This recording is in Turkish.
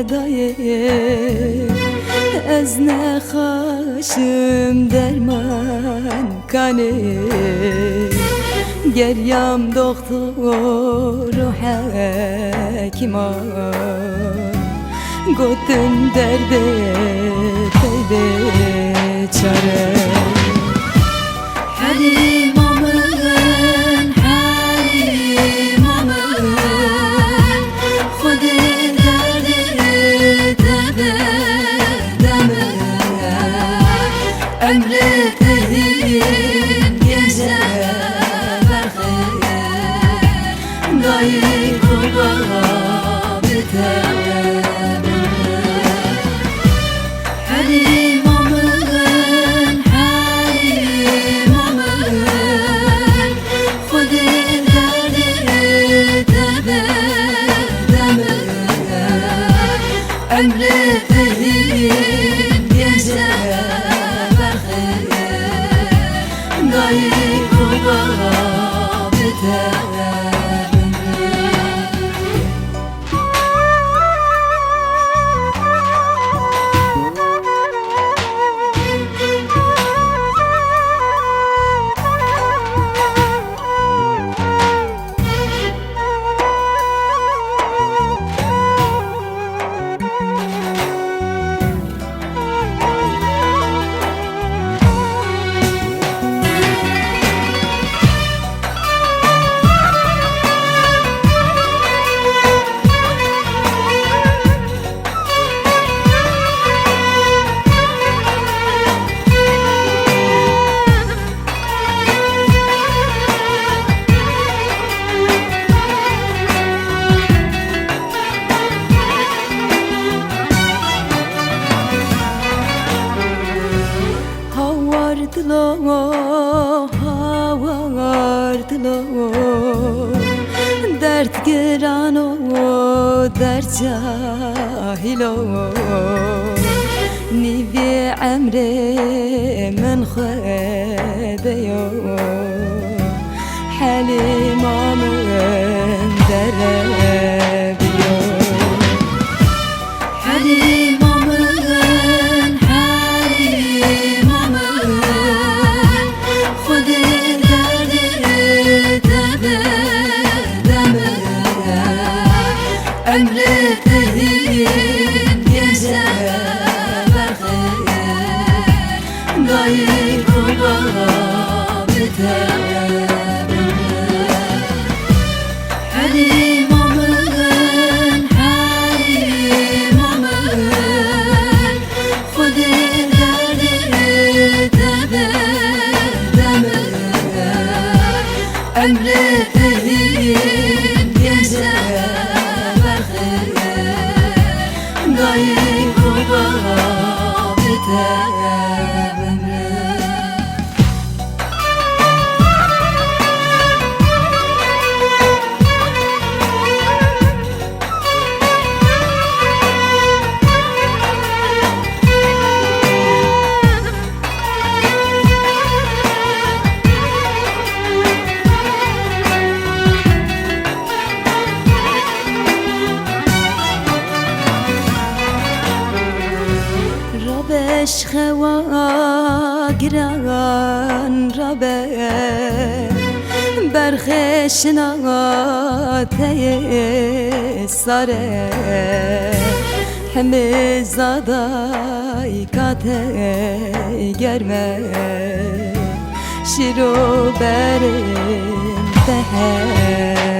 dayı Ez ne haşım derman kanı Geryam doktor o hekima Gotun derde teyde çare Halim amın, halim amın Khud derdi tebe deme Emreteyin gece berhe Dayı kurbağa biter Halim amın, halim amın Khud derdi tebe deme Emreteyin gece berhe Dayı kurbağa biter Dert giran o dert cahil o Nivi emre men khede yo Halim amın dereb yo Halim amın, halim amın Khud derdi tebe Emreteyin gece berhe Dayı kurbağa biter Halim amın, halim amın Khud derdi tebe deme Emreteyin gece Dayı kurbağa biter عشق گران را به برخشنا تی سره همه زادای کاته گرمه شیرو برم به